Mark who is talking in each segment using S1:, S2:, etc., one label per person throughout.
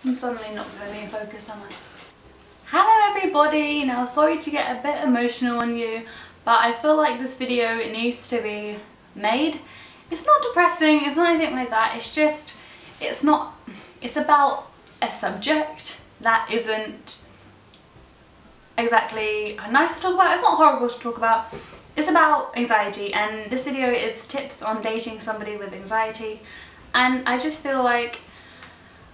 S1: I'm suddenly not going to be in focus, am I? Hello everybody! Now sorry to get a bit emotional on you, but I feel like this video needs to be made. It's not depressing, it's not anything like that, it's just, it's about a subject that isn't exactly nice to talk about, it's not horrible to talk about. It's about anxiety, and this video is tips on dating somebody with anxiety, and I just feel like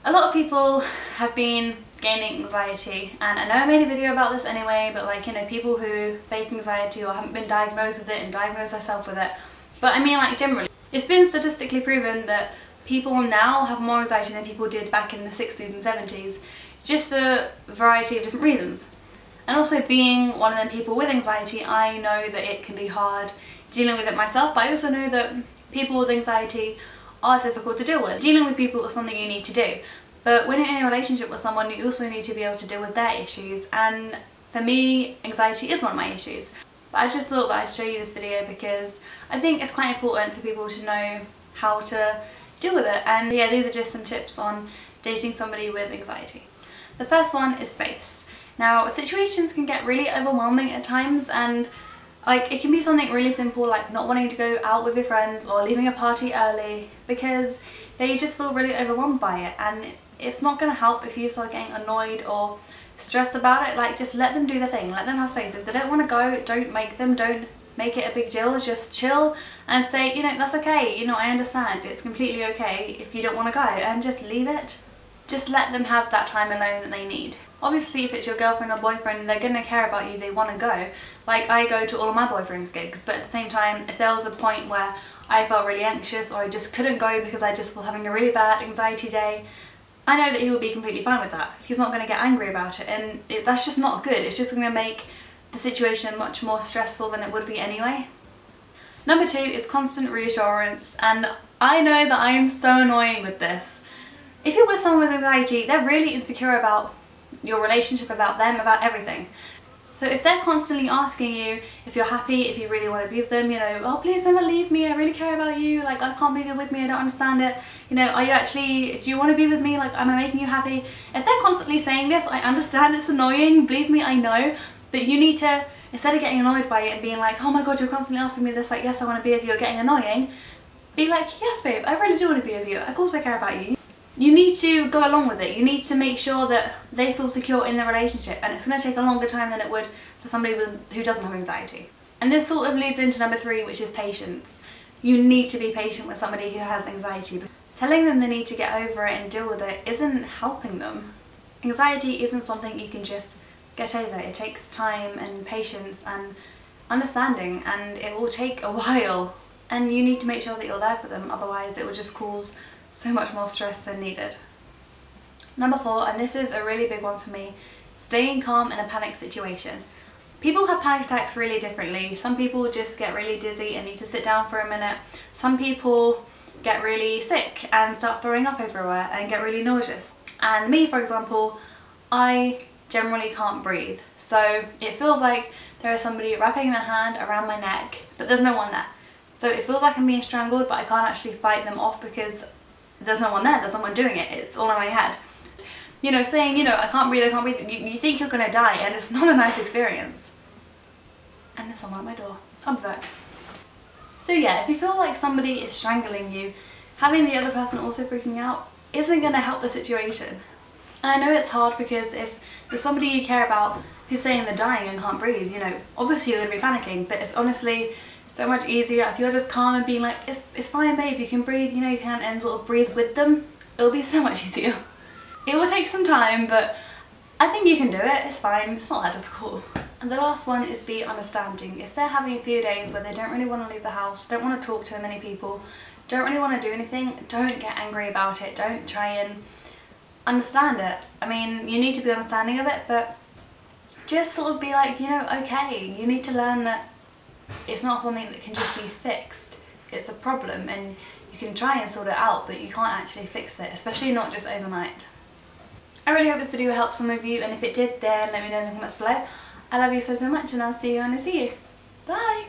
S1: a lot of people have been gaining anxiety, and I know I made a video about this anyway, but like, you know, people who fake anxiety or haven't been diagnosed with it and diagnosed themselves with it. But I mean, like, generally, it's been statistically proven that people now have more anxiety than people did back in the 60s and 70s, just for a variety of different reasons. And also, being one of them people with anxiety, I know that it can be hard dealing with it myself, but I also know that people with anxiety are difficult to deal with. Dealing with people is something you need to do, but when you're in a relationship with someone, you also need to be able to deal with their issues, and for me, anxiety is one of my issues. But I just thought that I'd show you this video because I think it's quite important for people to know how to deal with it, and yeah, these are just some tips on dating somebody with anxiety. The first one is space. Now, situations can get really overwhelming at times, and like, it can be something really simple like not wanting to go out with your friends or leaving a party early because they just feel really overwhelmed by it, and it's not going to help if you start getting annoyed or stressed about it. Like, just let them do the thing, let them have space. If they don't want to go, don't make it a big deal, just chill and say, you know, that's okay, you know, I understand, it's completely okay if you don't want to go, and just leave it. Just let them have that time alone that they need. Obviously, if it's your girlfriend or boyfriend, they're going to care about you, they want to go. Like, I go to all of my boyfriend's gigs, but at the same time, if there was a point where I felt really anxious or I just couldn't go because I just was having a really bad anxiety day, I know that he would be completely fine with that. He's not going to get angry about it, and that's just not good. It's just going to make the situation much more stressful than it would be anyway. Number 2 is constant reassurance, and I know that I am so annoying with this. If you're with someone with anxiety, they're really insecure about your relationship, about them, about everything. So if they're constantly asking you if you're happy, if you really want to be with them, you know, oh please never leave me, I really care about you, like I can't believe you're with me, I don't understand it, you know, do you want to be with me, like am I making you happy? If they're constantly saying this, I understand it's annoying, believe me, I know, but you need to, instead of getting annoyed by it and being like, oh my god, you're constantly asking me this, like yes I want to be with you, or getting annoying, be like, yes babe, I really do want to be with you, of course I care about you. You need to go along with it. You need to make sure that they feel secure in the relationship, and it's going to take a longer time than it would for somebody who doesn't have anxiety. And this sort of leads into number 3, which is patience. You need to be patient with somebody who has anxiety. Telling them they need to get over it and deal with it isn't helping them. Anxiety isn't something you can just get over. It takes time and patience and understanding, and it will take a while, and you need to make sure that you're there for them, otherwise it will just cause so much more stress than needed. Number 4, and this is a really big one for me, staying calm in a panic situation. People have panic attacks really differently. Some people just get really dizzy and need to sit down for a minute. Some people get really sick and start throwing up everywhere and get really nauseous. And me, for example, I generally can't breathe. So it feels like there is somebody wrapping their hand around my neck, but there's no one there. So it feels like I'm being strangled, but I can't actually fight them off because there's no one there, there's no one doing it, it's all in my head. You know, saying, you know, I can't breathe, you think you're gonna die, and it's not a nice experience. And there's someone at my door. I'll be back. So yeah, if you feel like somebody is strangling you, having the other person also freaking out isn't gonna help the situation. And I know it's hard because if there's somebody you care about who's saying they're dying and can't breathe, you know, obviously you're gonna be panicking, but it's honestly so much easier if you're just calm and being like, it's fine babe, you can breathe, you know, you can, and sort of breathe with them. It'll be so much easier. It will take some time, but I think you can do it, it's fine, it's not that difficult. And the last one is be understanding. If they're having a few days where they don't really want to leave the house, don't want to talk to many people, don't really want to do anything, don't get angry about it, don't try and understand it. I mean, you need to be understanding of it, but just sort of be like, you know, okay, you need to learn that it's not something that can just be fixed. It's a problem, and you can try and sort it out, but you can't actually fix it, especially not just overnight. I really hope this video helped some of you, and if it did, then let me know in the comments below. I love you so much, and I'll see you when I see you. Bye!